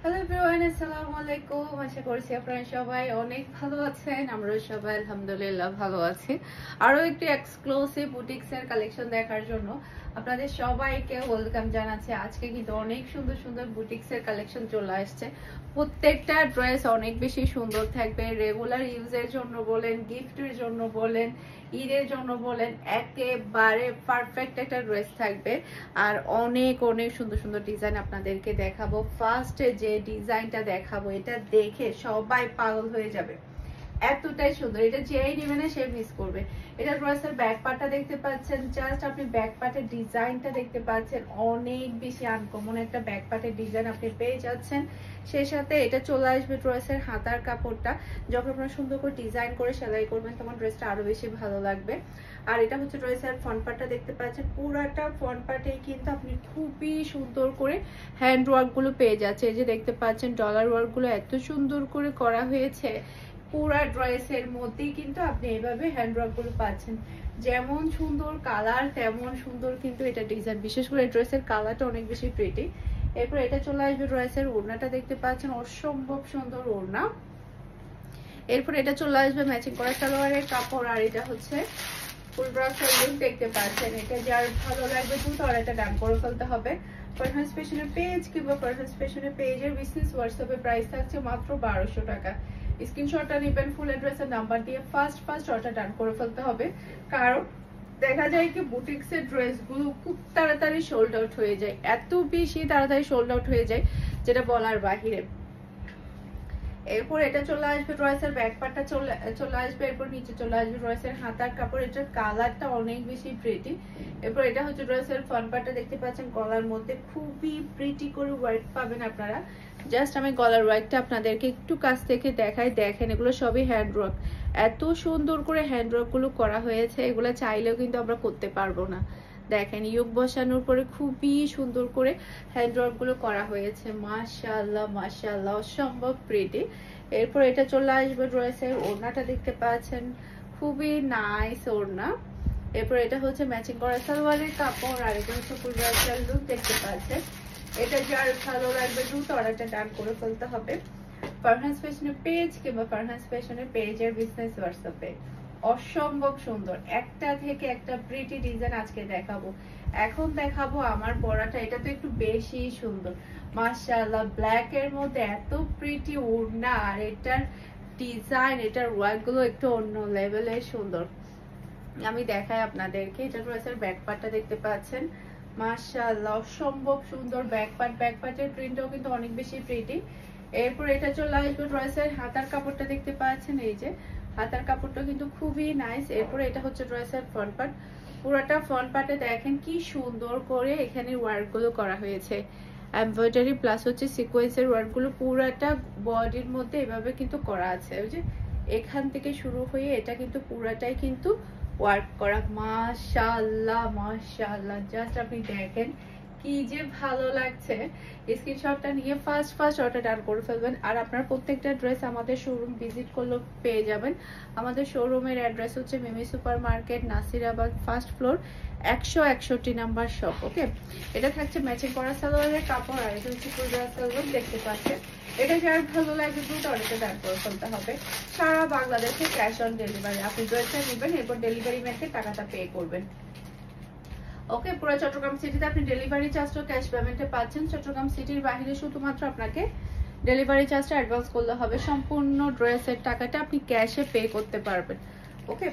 Hello everyone, আসসালামু আলাইকুম। আশা করছি আপনারা সবাই অনেক ভালো আছেন। আমরা সবাই আলহামদুলিল্লাহ ভালো আছি। আরো একটি এক্সক্লুসিভ বুটিক্স এর কালেকশন দেখার জন্য আপনাদের সবাইকে ওয়েলকাম জানাচ্ছি। আজকে কিন্তু অনেক সুন্দর সুন্দর বুটিক্স এর কালেকশন চলে আসছে। প্রত্যেকটা ড্রেস অনেক বেশি সুন্দর থাকবে। রেগুলার ইউজের জন্য বলেন, গিফটের জন্য বলেন, ঈদের জন্য বলেন, একেবারে পারফেক্ট একটা ড্রেস থাকবে। আর অনেক অনেক সুন্দর সুন্দর ডিজাইন আপনাদেরকে দেখাবো। ফার্স্টে যে ডিজাইনটা দেখাবো এটা দেখে সবাই পাগল হয়ে যাবে, এতটাই সুন্দর। এটা যেই নেবে না সে মিস করবে। এটা ড্রেসের ব্যাক পার্টটা দেখতে পাচ্ছেন, জাস্ট আপনি ব্যাক পার্টের ডিজাইনটা দেখতে পাচ্ছেন, অনেক বেশি আনকমন একটা ব্যাক পার্টের ডিজাইন আপনি পেয়ে যাচ্ছেন। সেই সাথে এটা চলে আসবে ড্রেসের হাতার কাপড়টা। যখন আপনারা সুন্দর করে ডিজাইন করে সেলাই করবেন তখন ড্রেসটা আরো বেশি ভালো লাগবে। আর এটা হচ্ছে ড্রেসের ফ্রন্ট পার্টটা দেখতে পাচ্ছেন, পুরাটা ফ্রন্ট পার্টেই কিন্তু আপনি খুবই সুন্দর করে হ্যান্ড ওয়ার্ক গুলো পেয়ে যাচ্ছে। এই যে দেখতে পাচ্ছেন ডলার ওয়ার্ক গুলো এত সুন্দর করে করা হয়েছে। পুরা ড্রেসের মধ্যেই কিন্তু আপনি এইভাবে হ্যান্ড ওয়ার্ক গুলো পাচ্ছেন। যেমন সুন্দর কালার তেমন সুন্দর কিন্তু এটা ডিজাইন। বিশেষ করে ড্রেসের কালারটা অনেক বেশি প্রিটি। এরপর এটা চলে আসবে ড্রেসের ওড়নাটা দেখতে পাচ্ছেন, অসম্ভব সুন্দর ওড়না। এরপর এটা চলে আসবে ম্যাচিং করা সালোয়ারের কাপড়। আর এটা হচ্ছে ফুল ব্রাশের লুক দেখতে পাচ্ছেন। এটা যার ভালো লাগবে দ্রুত অর্ডারটা ডান করে ফেলতে হবে। পারফেক্ট স্পেশালের পেজ কিংবা পারফেক্ট স্পেশালের পেজের বিজনেস হোয়াটসঅ্যাপে প্রাইস থাকছে মাত্র 1200 টাকা। স্ক্রিনশটটা নেবেন, ফুল অ্যাড্রেসের নাম্বার দিয়ে ফার্স্ট অর্ডার ডান করে ফেলতে হবে। কারণ দেখা যায় কি বুটিক্সের ড্রেসগুলো খুব তাড়াতাড়ি সোল্ড আউট হয়ে যায়, এত বেশি তাড়াতাড়ি সোল্ড আউট হয়ে যায় যেটা বলার বাহিরে। এরপর এটা চলে আসবে ড্রেসের ব্যাক পার্টটা চলে আসবে। এরপর নিচে চলে আসবে ড্রেসের হাতার কাপড়। এটার কালারটা অনেক বেশি প্রিটি। এরপর এটা হচ্ছে ড্রেসের ফ্রন্ট পার্টটা দেখতে পাচ্ছেন, গলার মধ্যে খুবই প্রিটি করে ওয়ার্ক পাবেন আপনারা। জাস্ট আমি গলার ওয়ার্কটা আপনাদেরকে একটু কাছ থেকে দেখাই, দেখেন এগুলো সবই হ্যান্ড ওয়ার্ক। এত সুন্দর করে হ্যান্ড ওয়ার্ক গুলো করা হয়েছে, এগুলো চাইলেও কিন্তু আমরা করতে পারবো না। দেখেন ইয়োগ বসানোর পরে খুবই সুন্দর করে হ্যান্ড ওয়ার্ক গুলো করা হয়েছে। মাশাআল্লাহ মাশাআল্লাহ, অসম্ভব প্রিটি। এরপর এটা চলে আসবে ড্রেসের ওড়নাটা দেখতে পাচ্ছেন, খুবই নাইস ওড়না। এরপর এটা হচ্ছে ম্যাচিং করা সালোয়ারের কাপড়। আর এটা হচ্ছে ফুল ব্রাশের লুক দেখতে পাচ্ছেন। এটা যার ভালো লাগবে দ্রুত অর্ডারটা ডান করে ফেলতে হবে। ফারহান ফ্যাশনের পেজ কিংবা ফারহান ফ্যাশনের পেজের বিজনেস হোয়াটসঅ্যাপে। অসম্ভব সুন্দর একটা থেকে একটা প্রিটি ডিজাইন আজকে দেখাবো। এখন দেখাবো আমার পরাটা, এটা তো একটু বেশি সুন্দর। মাশাআল্লাহ, ব্ল্যাক এর মধ্যে এত প্রিটি ওড়না। আর এটার ডিজাইন, এটার ওয়ার্ক গুলো একটু অন্য লেভেলের সুন্দর। আমি দেখাই আপনাদেরকে। এটা ড্রেসের ব্যাক পার্টটা দেখতে পাচ্ছেন, মাশাআল্লাহ অসম্ভব সুন্দর ব্যাক পার্ট। ব্যাক পার্টের প্রিন্টটাও কিন্তু অনেক বেশি প্রিটি। এরপর এটা চলে আসবে ড্রেসের হাতার কাপড়টা দেখতে পাচ্ছেন, এই যে হাতার কাপড়টা কিন্তু খুবই নাইস। এরপর এটা হচ্ছে ড্রেসের ফ্রন্ট পার্ট। পুরোটা ফ্রন্ট পার্টে দেখেন কি সুন্দর করে এখানে ওয়ার্ক গুলো করা হয়েছে, এমব্রয়ডারি প্লাস হচ্ছে সিকোয়েন্সের ওয়ার্ক গুলো পুরাটা বডির মধ্যে এভাবে কিন্তু করা আছে। ওই যে এখান থেকে শুরু হয়ে এটা কিন্তু পুরাটাই কিন্তু ওয়ার্ক করা। মাশাআল্লাহ মাশাআল্লাহ, জাস্ট আপনি দেখেন কি যে ভালো লাগছে। স্ক্রিনশটটা নিয়ে ফার্স্ট অর্ডার ডান করে ফেলবেন। আর আপনার প্রত্যেকটা ড্রেস আমাদের শোরুম ভিজিট করলে পেয়ে যাবেন। আমাদের শোরুমের অ্যাড্রেস হচ্ছে Mimi super market, Nasirabad, first floor, 161 number shop. Okay, এটা থাকছে ম্যাচিং করা সালোয়ারের কাপড়। আর এটা হচ্ছে ফুল সালোয়ার দেখতে পাচ্ছেন। এটা যার ভালো লাগে দ্রুত অর্ডারটা ডান করে ফেলতে হবে। সারা বাংলাদেশে ক্যাশ অন ডেলিভারি। আপনি ড্রেসটা নেবেন, এরপর ডেলিভারি ম্যানকে টাকাটা পে করবেন। ওকে, পুরো চট্টগ্রাম সিটিতে আপনি ডেলিভারি চার্জটা ক্যাশ পেমেন্টে পাচ্ছেন। চট্টগ্রাম সিটির বাইরে শুধুমাত্র আপনাকে ডেলিভারি চার্জটা অ্যাডভান্স করলে হবে। সম্পূর্ণ ড্রেসের টাকাটা আপনি ক্যাশে পে করতে পারবেন। ওকে,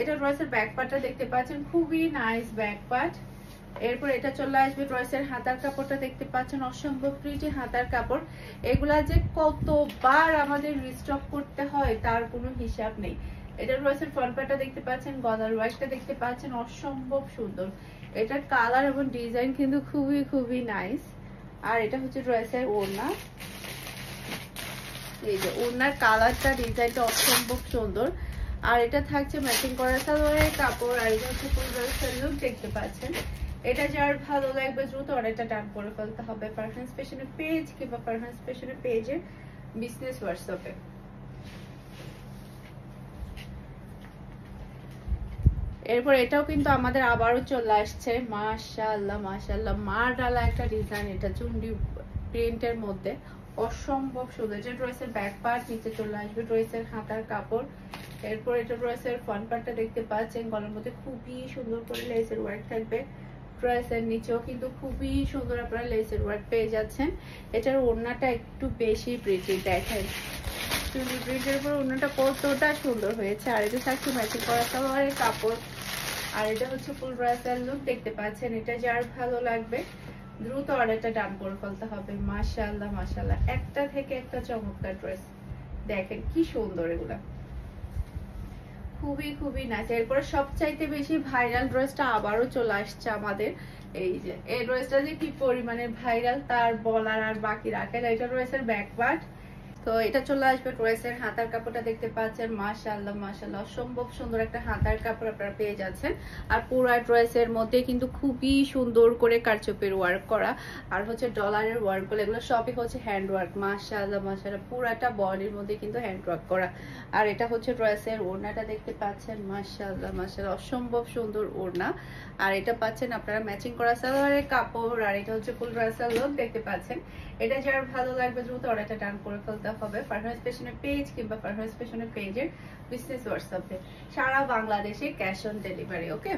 এটা ড্রেসের ব্যাক পার্টটা দেখতে পাচ্ছেন, খুবই নাইস ব্যাক পার্ট। এরপর এটা চলে আসবে ড্রেসের হাতার কাপড়টা দেখতে পাচ্ছেন, অসম্ভব প্রিটি হাতার কাপড়। এগুলা যে কতবার আমাদের রিস্টক করতে হয় তার কোনো হিসাব নেই। এটা ড্রেসের ফ্রন্ট পার্টটা দেখতে পাচ্ছেন, গলার ওয়ার্কটা দেখতে পাচ্ছেন, অসম্ভব সুন্দর। এটার কালার এবং ডিজাইন কিন্তু খুবই নাইস। আর এটা হচ্ছে ড্রেসের ওড়না। এই যে ওড়নার কালারটা ডিজাইনটা অসম্ভব সুন্দর। আর এটা থাকছে ম্যাচিং করা সালোয়ারের কাপড়। আর এটা হচ্ছে ফুল ব্লাউজের লুক দেখতে পাচ্ছেন। এটা যার ভালো লাগবে দ্রুত অর্ডারটা ডান করে ফেলতে হবে। পারফেক্ট স্পেশালের পেজ কিংবা পারফেক্ট স্পেশালের পেজের বিজনেস হোয়াটসঅ্যাপে। এরপর এটাও কিন্তু আমাদের আবারও চলে আসছে। মাশাআল্লাহ মাশাআল্লাহ, মার ডালা একটা ডিজাইন। এটা চুন্ডি প্রিন্টের মধ্যে অসম্ভব সুন্দর। এটা ড্রেসের ব্যাক পার্ট, নিচে চলে আসবে ড্রেসের হাতার কাপড়। এরপর এটা ড্রেসের ফ্রন্ট পার্টটা দেখতে পাচ্ছেন, গলার মধ্যে খুবই সুন্দর করে লেসের ওয়ার্ক থাকবে। ড্রেসের নিচেও কিন্তু খুবই সুন্দর আপনারা লেসের ওয়ার্ক পেয়ে যাচ্ছেন। এটার ওড়নাটা একটু বেশি প্রিটি, দেখেন চুলি প্রিন্টের উপর ওড়নাটা কতটা সুন্দর হয়েছে। আর এটা থাকছে ম্যাচিং করা সালোয়ারের কাপড়। আর এটা হচ্ছে ফুল ড্রেসের লুক, দেখতে পাচ্ছেন। এটা যার ভালো লাগবে দ্রুত অর্ডারটা ডান করে ফেলতে হবে। মাশাআল্লাহ মাশাআল্লাহ, একটা থেকে একটা চমৎকার ড্রেস, দেখেন কি সুন্দর এগুলা, খুবই খুবই নাইস। এরপরে সবচাইতে বেশি ভাইরাল ড্রেসটা আবারও চলে আসছে আমাদের। এই যে এই ড্রেসটা যে কি পরিমাণে ভাইরাল তার বলার আর বাকি রাখে না। এটা ড্রেসের ব্যাক পার্ট, তো এটা চলে আসবে ড্রেসের হাতার কাপড়টা দেখতে পাচ্ছেন। মাশাআল্লাহ মাশাআল্লাহ, অসম্ভব সুন্দর একটা হাতার কাপড় আপনারা পেয়ে যাচ্ছেন। আর পুরো ড্রেসের মধ্যে কিন্তু খুবই সুন্দর করে কারচুপির ওয়ার্ক করা, আর হচ্ছে ডলারের ওয়ার্ক গুলো, এগুলো সবই হচ্ছে হ্যান্ড ওয়ার্ক। মাশাআল্লাহ মাশাআল্লাহ, পুরাটা বডির মধ্যে কিন্তু হ্যান্ড ওয়ার্ক করা। আর এটা হচ্ছে ড্রেসের ওড়নাটা দেখতে পাচ্ছেন। মাশাআল্লাহ মাশাআল্লাহ, অসম্ভব সুন্দর ওড়না। আর এটা পাচ্ছেন আপনারা ম্যাচিং করা সালোয়ারের কাপড়। আর এটা হচ্ছে ফুল ড্রেসের লুক, দেখতে পাচ্ছেন। এটা যার ভালো লাগবে দ্রুত অর্ডারটা ডান করে ফেলতে হবে ফারহানাস ফ্যাশনের পেজ কিংবা ফারহানাস ফ্যাশনের পেজের বিজনেস হোয়াটসঅ্যাপে, সারা বাংলাদেশে ক্যাশ অন ডেলিভারি। ওকে,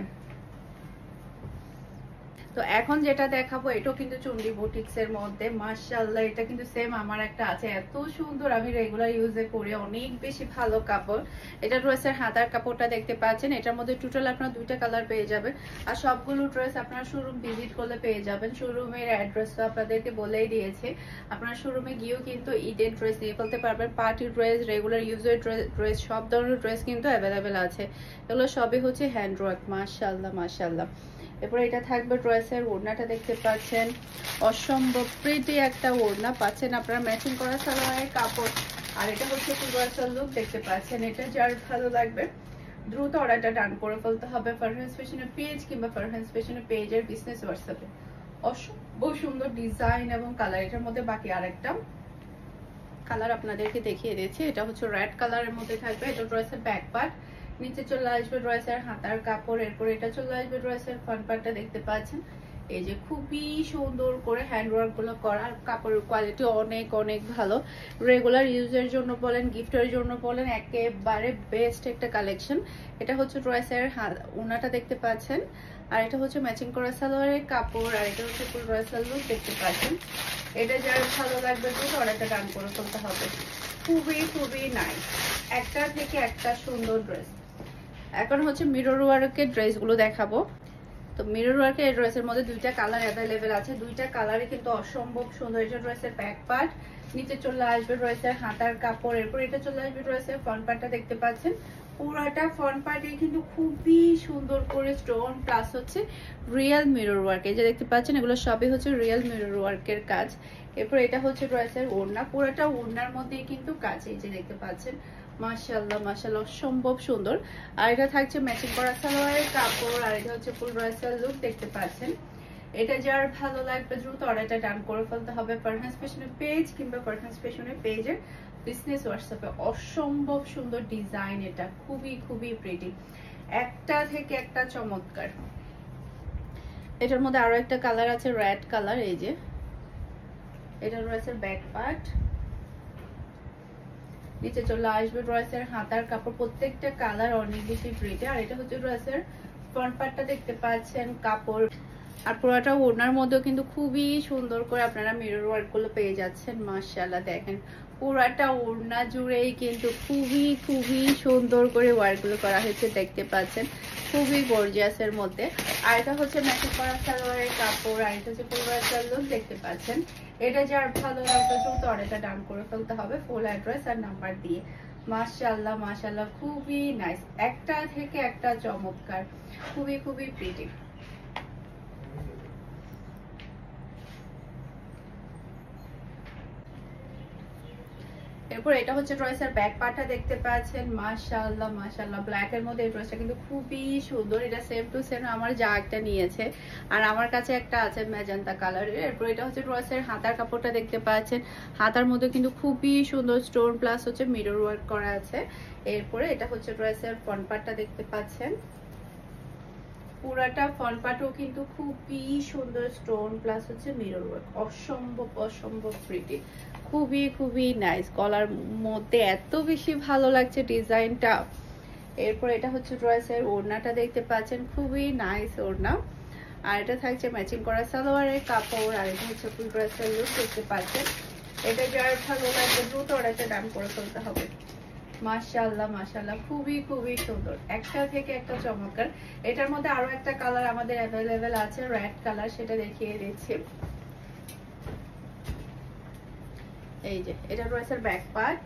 তো এখন যেটা দেখাবো এটাও কিন্তু চুন্ডি বুটিক্স এর মধ্যে। মাশাআল্লাহ, এটা কিন্তু সেম আমার একটা আছে, এত সুন্দর, আমি রেগুলার ইউজে করি, অনেক বেশি ভালো কাপড়। এটা ড্রেসের হাতার কাপড়টা দেখতে পাচ্ছেন। এটার মধ্যে টোটাল আপনারা দুইটা কালার পেয়ে যাবেন। আর সবগুলো ড্রেস আপনারা শোরুম ভিজিট করলে পেয়ে যাবেন। শোরুমের অ্যাড্রেসটা আপনাদেরকে বলেই দিয়েছি, আপনারা শোরুমে গিয়েও কিন্তু ঈদের ড্রেস নিয়ে ফেলতে পারবেন। পার্টি ড্রেস, রেগুলার ইউজের ড্রেস, সব ধরনের ড্রেস কিন্তু অ্যাভেলেবেল আছে। এগুলো সবই হচ্ছে হ্যান্ড ওয়ার্ক। মাশাআল্লাহ মাশাআল্লাহ। এরপর এটা থাকবে ড্রেসের ওড়নাটা দেখতে পাচ্ছেন, অসম্ভব প্রিটি একটা ওড়না পাচ্ছেন আপনারা ম্যাচিং করা সালোয়ারের কাপড়। আর এটা হচ্ছে ফুল ড্রেসের লুক, দেখতে পাচ্ছেন। এটা যার ভালো লাগবে দ্রুত অর্ডারটা ডান করে ফেলতে হবে ফারহানাস ফ্যাশনের পেজ কিংবা ফারহানাস ফ্যাশনের পেজের বিজনেস হোয়াটসঅ্যাপে। অসম্ভব সুন্দর ডিজাইন এবং কালার। এটার মধ্যে বাকি আরেকটা কালার আপনাদেরকে দেখিয়ে দিচ্ছি, এটা হচ্ছে রেড কালারের মধ্যে থাকবে। এটা ড্রেসের ব্যাক পার্ট, নিচে চলে আসবে ড্রেসের হাতার কাপড়। এরপর এটা চলে আসবে ড্রেসের ফ্রন্ট পার্টটা দেখতে পাচ্ছেন। এই যে খুবই সুন্দর করে হ্যান্ড ওয়ার্ক গুলো করা, কাপড়ের কোয়ালিটি অনেক অনেক ভালো। রেগুলার ইউজের জন্য বলেন, গিফটের জন্য বলেন, একেবারে বেস্ট একটা কালেকশন। এটা হচ্ছে ড্রেসের ওড়নাটা দেখতে পাচ্ছেন। আর এটা হচ্ছে ম্যাচিং করা সালোয়ারের কাপড়। আর এটা হচ্ছে ফুল ড্রেসের লুক, দেখতে পাচ্ছেন। এটা যার ভালো লাগবে তো অর্ডারটা ডান করে ফেলতে হবে। খুবই খুবই নাইস, একটা থেকে একটা সুন্দর ড্রেস। এখন হচ্ছে মিরর ওয়ার্কের ড্রেসগুলো দেখাবো। তো মিরর ওয়ার্কের ড্রেসের মধ্যে দুইটা কালার অ্যাভেলেবেল আছে, দুইটা কালারই কিন্তু অসম্ভব সুন্দর। এটা ড্রেসের ব্যাক পার্ট, নিচে চলে আসবে ড্রেসের হাতার কাপড়। এরপর এটা চলে আসবে ড্রেসের ফ্রন্ট পার্টটা দেখতে পাচ্ছেন। পুরাটা ফ্রন্ট পার্টে কিন্তু খুবই সুন্দর করে স্টোন প্লাস হচ্ছে রিয়েল মিরর ওয়ার্ক, এই যে দেখতে পাচ্ছেন এগুলো সবই হচ্ছে রিয়েল মিরর ওয়ার্কের কাজ। এরপর এটা হচ্ছে ড্রেসের ওড়না, পুরাটা ওড়নার মধ্যেই কিন্তু কাজ, এই যে দেখতে পাচ্ছেন। মাশাআল্লাহ মাশাআল্লাহ, অসম্ভব সুন্দর। আর এটা থাকছে ম্যাচিং করা সালোয়ারের কাপড়। আর এটা হচ্ছে ফুল ড্রেসের লুক, দেখতে পাচ্ছেন। এটা যার ভালো লাগবে দ্রুত অর্ডারটা ডান করে ফেলতে হবে ফারহানাস ফ্যাশনের পেজ কিংবা ফারহানাস ফ্যাশনের পেজের বিজনেস হোয়াটসঅ্যাপে। অসম্ভব সুন্দর ডিজাইন, এটা খুবই খুবই প্রিটি, একটা থেকে একটা চমৎকার। এটার মধ্যে আরো একটা কালার আছে, রেড কালার। এই যে এটা ড্রেসের ব্যাক পার্ট, নিচে চলে আসবে ড্রেসের হাতার কাপড়। প্রত্যেকটা কালার অনেক বেশি প্রিটি। আর এটা হচ্ছে ড্রেসের ফ্রন্ট পার্টটা দেখতে পাচ্ছেন, কাপড়। আর পুরোটা ওড়নার মধ্যেও কিন্তু খুবই সুন্দর করে আপনারা মিরর ওয়ার্ক গুলো পেয়ে যাচ্ছেন। মাশাআল্লাহ, দেখেন পুরাটা ওড়না জুড়েই কিন্তু খুবই খুবই সুন্দর করে ওয়ার্ক গুলো করা হয়েছে, দেখতে পাচ্ছেন, খুবই গর্জিয়াস এর মধ্যে। আর এটা হচ্ছে ম্যাচিং করা সালোয়ারের কাপড়। আর এটা হচ্ছে পুরো লুক, দেখতে পাচ্ছেন। এটা যার ভালো লাগবে দ্রুত অর্ডারটা ডান করে ফেলতে হবে ফুল অ্যাড্রেস আর নাম্বার দিয়ে। মাশাআল্লাহ মাশাআল্লাহ, খুবই নাইস, একটা থেকে একটা চমৎকার, খুবই খুবই প্রিটি। এরপর এটা হচ্ছে ড্রেসের ব্যাক পার্টটা দেখতে পাচ্ছেন। মাশাআল্লাহ মাশাআল্লাহ, ব্ল্যাক এর মধ্যে এই ড্রেসটা কিন্তু খুবই সুন্দর। এটা সেম টু সেম আমার যা একটা নিয়েছে, আর আমার কাছে একটা আছে ম্যাজেন্টা কালারের। এরপর এটা হচ্ছে ড্রেসের হাতার কাপড়টা দেখতে পাচ্ছেন। হাতার মধ্যে কিন্তু খুবই সুন্দর স্টোন প্লাস হচ্ছে মিরর ওয়ার্ক করা আছে। এরপরে এটা হচ্ছে ড্রেসের ফ্রন্ট পার্টটা দেখতে পাচ্ছেন। পুরাটা ফ্রন্ট পার্টও কিন্তু খুবই সুন্দর স্টোন প্লাস হচ্ছে মিরর ওয়ার্ক, অসম্ভব প্রিটি, খুবই নাইস। গলার মধ্যে এত বেশি ভালো লাগছে ডিজাইনটা। এরপর এটা হচ্ছে ড্রেসের ওড়নাটা দেখতে পাচ্ছেন, খুবই নাইস ওড়না। আর এটা থাকছে ম্যাচিং করা সালোয়ারের কাপড়। আর এটা হচ্ছে ফুল ড্রেসের লুক দেখতে পাচ্ছেন। এটা যার ভালো লাগবে দ্রুত অর্ডারটা ডান করে ফেলতে হবে। মাশাআল্লাহ খুবই সুন্দর, একটা থেকে একটা চমৎকার। এটার মধ্যে আরো একটা কালার আমাদের অ্যাভেলেবেল আছে, রেড কালার, সেটা দেখিয়ে দিচ্ছি। এই যে এটা ড্রেসের ব্যাক পার্ট,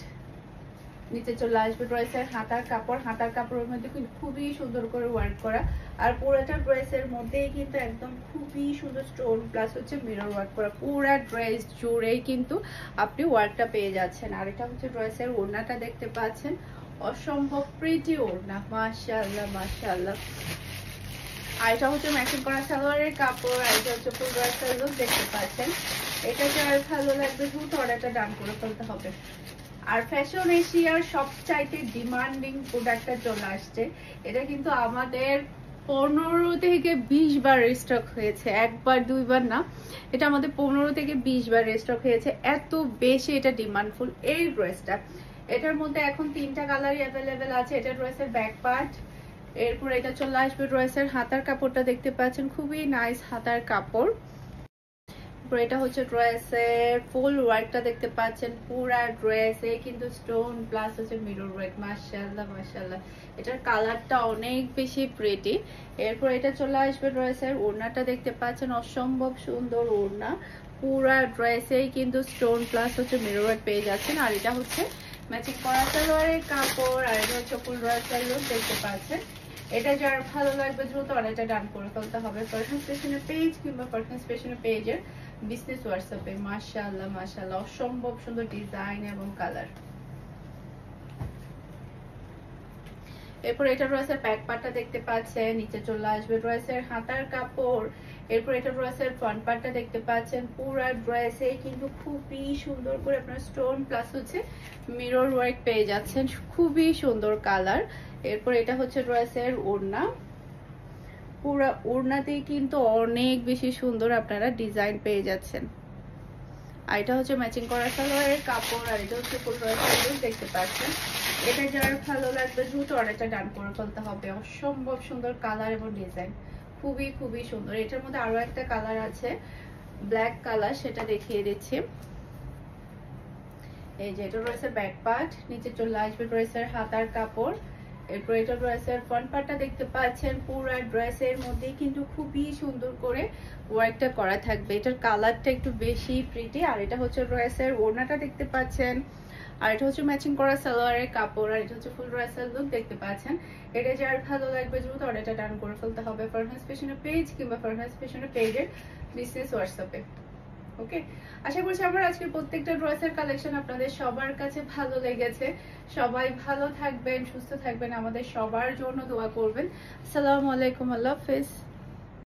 নিচে চলে আসবে ড্রেসের হাতার কাপড়। হাতার কাপড়ের মধ্যে কিন্তু খুবই সুন্দর করে ওয়ার্ক করা। আর পুরোটা ড্রেসের মধ্যেই কিন্তু একদম খুবই সুন্দর স্টোন প্লাস হচ্ছে মিরর ওয়ার্ক করা। পুরো ড্রেস জুড়েই কিন্তু আপনি ওয়ার্কটা পেয়ে যাচ্ছেন। আর এটা হচ্ছে ড্রেসের ওড়নাটা দেখতে পাচ্ছেন, অসম্ভব প্রিটি ওড়না, মাশাআল্লাহ। আর এটা হচ্ছে ম্যাচিং করা সালোয়ারের কাপড়। আর এটা হচ্ছে ফুল ড্রেসের লুক দেখতে পাচ্ছেন। এটা যার ভালো লাগবে দ্রুত অর্ডারটা ডান করে ফেলতে হবে। আর ফ্যাশন এশিয়ার সবচাইতে ডিমান্ডিং প্রোডাক্টটা চলে আসছে। এটা কিন্তু আমাদের 15 থেকে 20 বার রিস্টক হয়েছে, একবার দুইবার না, এটা আমাদের 15 থেকে 20 বার রিস্টক হয়েছে। এত বেশি এটা ডিমান্ডফুল এই ড্রেসটা। এটার মধ্যে এখন 3টা কালারই অ্যাভেলেবেল আছে। এটা ড্রেসের ব্যাক পার্ট। এরপর এটা চলে আসবে ড্রেসের হাতার কাপড়টা দেখতে পাচ্ছেন, খুবই নাইস হাতার কাপড়। এটা হচ্ছে ড্রেসের ফুল ওয়ার্কটা দেখতে পাচ্ছেন, পুরা ড্রেসে কিন্তু স্টোন প্লাস হচ্ছে মিরর ওয়ার্ক, মাশাআল্লাহ। এটার কালারটা অনেক বেশি প্রিটি। এরপর এটা চলে আসবে ড্রেসের ওড়নাটা দেখতে পাচ্ছেন, অসম্ভব সুন্দর ওড়না। পুরা ড্রেসেই কিন্তু স্টোন প্লাস হচ্ছে মিরর ওয়ার্ক পেয়ে যাচ্ছেন। আর এটা হচ্ছে ম্যাচিং করা সালোয়ারের কাপড়। আর এটা হচ্ছে ফুল ড্রেসের লুক দেখতে পাচ্ছেন। এটা যার ভালো লাগবে দ্রুত অর্ডারটা ডান করে ফেলতে হবে পারফেক্ট ফ্যাশনের পেজ কিংবা পারফেক্ট ফ্যাশনের পেজের বিজনেস হোয়াটসঅ্যাপে। মাশাআল্লাহ অসম্ভব সুন্দর ডিজাইন এবং কালার। এরপর এটা ড্রেসের ব্যাক পার্টটা দেখতে পাচ্ছেন, নিচে চলে আসবে ড্রেসের হাতার কাপড়। এরপর এটা ড্রেসের ফ্রন্ট পার্টটা দেখতে পাচ্ছেন, পুরো ড্রেসে কিন্তু খুবই সুন্দর করে আপনার স্টোন প্লাস হচ্ছে মিরর ওয়ার্ক পেয়ে যাচ্ছেন, খুবই সুন্দর কালার। এরপর এটা হচ্ছে ড্রেসের ওড়না। পুরো ওড়নাতেই কিন্তু অনেক বেশি সুন্দর আপনারা ডিজাইন পেয়ে যাচ্ছেন। আর এটা হচ্ছে ম্যাচিং করা সালোয়ারের কাপড়। আর এটা হচ্ছে ফুল ড্রেস দেখতে পাচ্ছেন। এটা যার ভালো লাগবে দ্রুত অর্ডারটা ডান করে ফেলতে হবে। অসম্ভব সুন্দর কালার এবং ডিজাইন, খুবই সুন্দর। এটার মধ্যে আরো একটা কালার আছে, ব্ল্যাক কালার, সেটা দেখিয়ে দিচ্ছি। এই যে এটা ড্রেসের ব্যাক পার্ট, নিচে চলে আসবে ড্রেসের হাতার কাপড়। এরপর এটা ড্রেসের ফ্রন্ট পার্টটা দেখতে পাচ্ছেন, পুরো ড্রেসের মধ্যে কিন্তু খুবই সুন্দর করে ওয়ার্কটা করা থাকবে। এটার কালারটা একটু বেশি প্রিটি। আর এটা হচ্ছে ড্রেসের ওড়নাটা দেখতে পাচ্ছেন। আর এটা হচ্ছে ম্যাচিং করা সালোয়ারের কাপড়। আর এটা হচ্ছে ফুল ড্রেসের লুক দেখতে পাচ্ছেন। এটা যার ভালো লাগবে দ্রুত অর্ডারটা ডান করে ফেলতে হবে পারফেক্ট ফ্যাশনের পেজ কিংবা পারফেক্ট ফ্যাশনের পেজের বিজনেস হোয়াটসঅ্যাপে। ওকে, আশা করছি আমার আজকের প্রত্যেকটা ড্রেসের কালেকশন আপনাদের সবার কাছে ভালো লেগেছে। সবাই ভালো থাকবেন, সুস্থ থাকবেন, আমাদের সবার জন্য দোয়া করবেন। আসসালামু আলাইকুম, আল্লাহ হাফেজ।